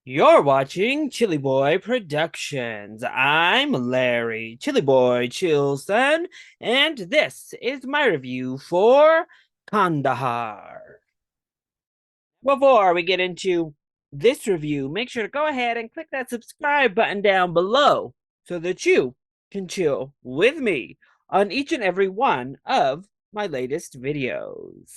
You're watching ChillyBoy Productions. I'm Larry ChillyBoy Chilson, and this is my review for Kandahar. Before we get into this review, make sure to go ahead and click that subscribe button down below so that you can chill with me on each and every one of my latest videos.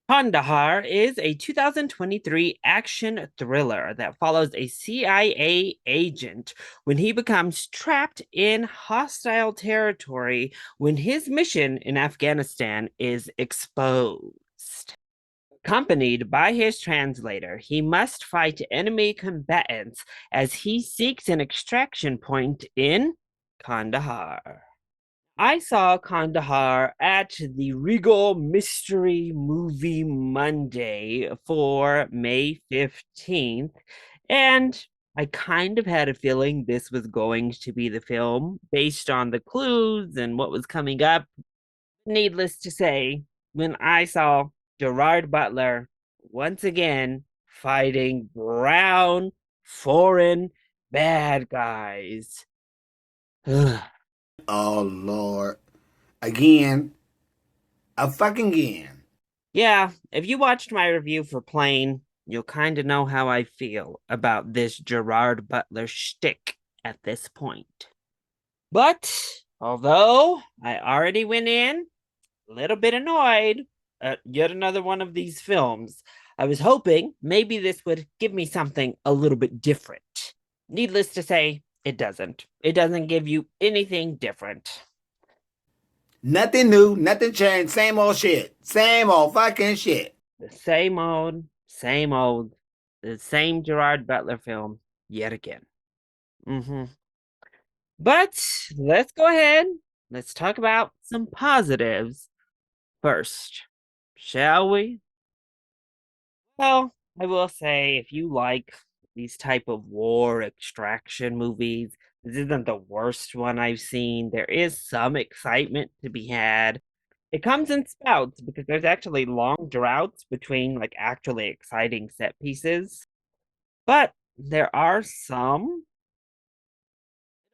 Kandahar is a 2023 action thriller that follows a CIA agent when he becomes trapped in hostile territory when his mission in Afghanistan is exposed. Accompanied by his translator, he must fight enemy combatants as he seeks an extraction point in Kandahar. I saw Kandahar at the Regal Mystery Movie Monday for May 15th, and I kind of had a feeling this was going to be the film based on the clues and what was coming up. Needless to say, when I saw Gerard Butler once again fighting brown, foreign bad guys. Oh Lord. Again. A fucking again. Yeah, if you watched my review for Plane, you'll kind of know how I feel about this Gerard Butler shtick at this point. But although I already went in a little bit annoyed at yet another one of these films, I was hoping maybe this would give me something a little bit different. Needless to say, it doesn't. It doesn't give you anything different. Nothing new, nothing changed, same old shit. Same old fucking shit. The same old, the same Gerard Butler film yet again. Mm-hmm. But let's go ahead. Let's talk about some positives first, shall we? Well, I will say if you like these type of war extraction movies, this isn't the worst one I've seen. There is some excitement to be had. It comes in spouts because there's actually long droughts between like actually exciting set pieces. But there are some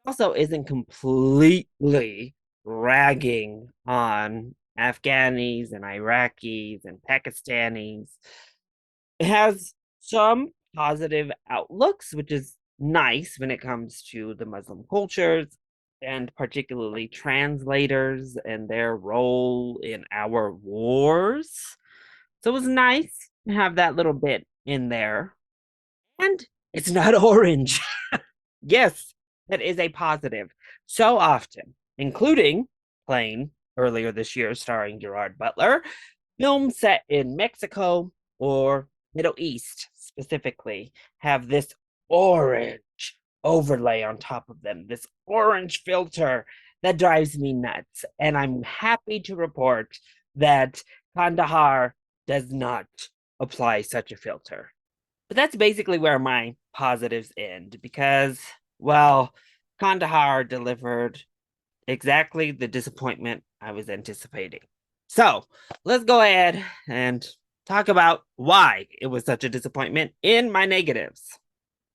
also isn't completely ragging on Afghanis and Iraqis and Pakistanis. It has some positive outlooks, which is nice when it comes to the Muslim cultures and particularly translators and their role in our wars. So it was nice to have that little bit in there. And it's not orange. Yes, that is a positive. So often, including Plane earlier this year, starring Gerard Butler, films set in Mexico or Middle East specifically have this orange overlay on top of them, this orange filter that drives me nuts. And I'm happy to report that Kandahar does not apply such a filter. But that's basically where my positives end because, well, Kandahar delivered exactly the disappointment I was anticipating. So let's go ahead and talk about why it was such a disappointment in my negatives.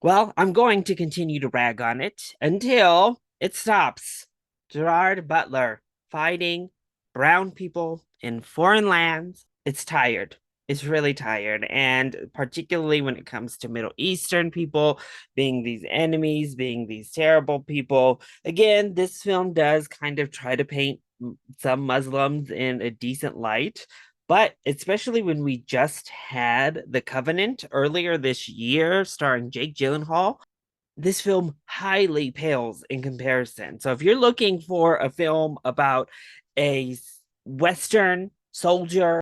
Well, I'm going to continue to rag on it until it stops. Gerard Butler fighting brown people in foreign lands. It's tired. It's really tired. And particularly when it comes to Middle Eastern people being these enemies, being these terrible people. Again, this film does kind of try to paint some Muslims in a decent light. But especially when we just had The Covenant earlier this year, starring Jake Gyllenhaal, this film highly pales in comparison. So if you're looking for a film about a Western soldier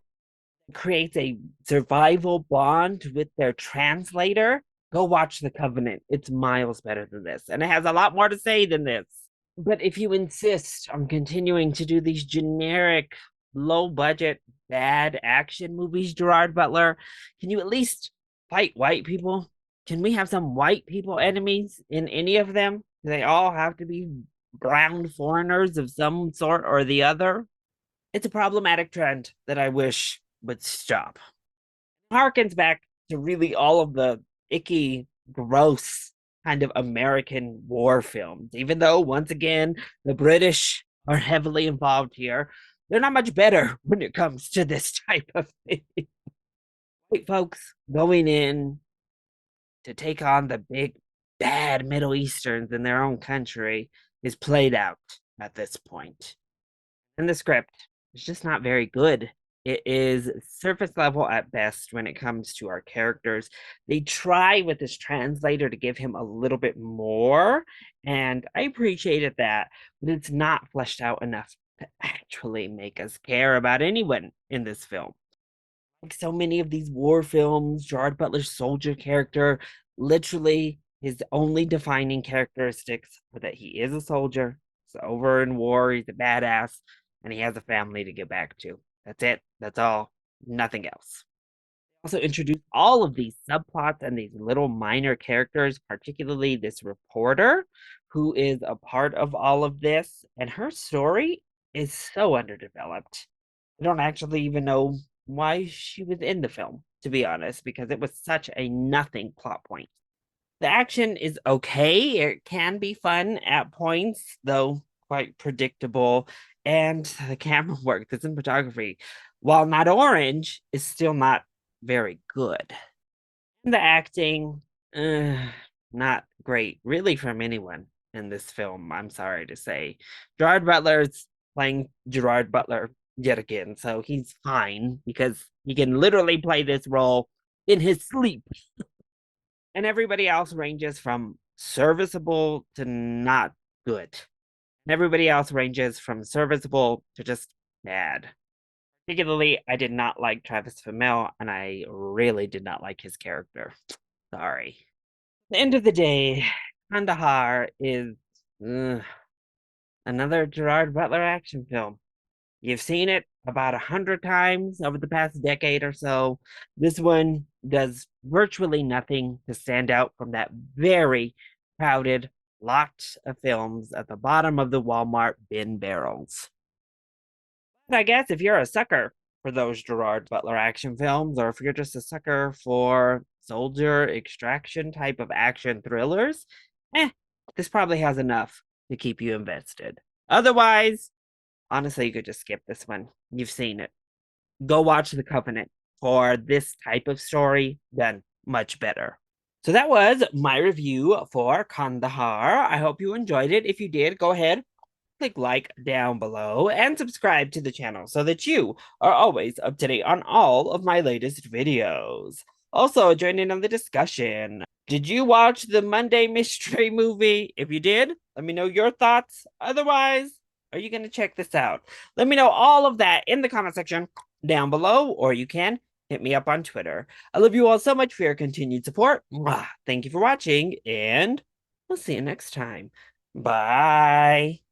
creates a survival bond with their translator, go watch The Covenant. It's miles better than this, and it has a lot more to say than this. But if you insist on continuing to do these generic, low budget, bad action movies, Gerard Butler, can you at least fight white people? Can we have some white people enemies in any of them? Do they all have to be brown foreigners of some sort or the other? It's a problematic trend that I wish would stop. Harkens back to really all of the icky, gross kind of American war films. Even though, once again, the British are heavily involved here, they're not much better when it comes to this type of thing. White folks going in to take on the big bad Middle Easterns in their own country is played out at this point. And the script is just not very good. It is surface level at best when it comes to our characters. They try with this translator to give him a little bit more, and I appreciated that, but it's not fleshed out enough to actually make us care about anyone in this film. Like so many of these war films, Gerard Butler's soldier character, literally his only defining characteristics are that he is a soldier, he's over in war, he's a badass, and he has a family to get back to. That's it. That's all. Nothing else. Also introduce all of these subplots and these little minor characters, particularly this reporter who is a part of all of this, and her story is so underdeveloped. I don't actually even know why she was in the film, to be honest, because it was such a nothing plot point. The action is okay. It can be fun at points, though quite predictable. And the camera work, the cinematography, while not orange, is still not very good. And the acting, uh, not great, really, from anyone in this film, I'm sorry to say. Gerard Butler's playing Gerard Butler yet again, so he's fine because he can literally play this role in his sleep. And everybody else ranges from serviceable to not good. And everybody else ranges from serviceable to just bad. Particularly, I did not like Travis Fimmel, and I really did not like his character. Sorry. At the end of the day, Kandahar is another Gerard Butler action film. You've seen it about 100 times over the past decade or so. This one does virtually nothing to stand out from that very crowded lot of films at the bottom of the Walmart bin barrels. But I guess if you're a sucker for those Gerard Butler action films, or if you're just a sucker for soldier extraction type of action thrillers, eh, this probably has enough to keep you invested. Otherwise, honestly, you could just skip this one. You've seen it. Go watch The Covenant for this type of story done much better. So that was my review for Kandahar. I hope you enjoyed it. If you did, go ahead, click like down below and subscribe to the channel so that you are always up to date on all of my latest videos. Also, join in on the discussion. Did you watch the Monday Mystery Movie? If you did, let me know your thoughts. Otherwise, are you going to check this out? Let me know all of that in the comment section down below, or you can hit me up on Twitter. I love you all so much for your continued support. Thank you for watching, and we'll see you next time. Bye.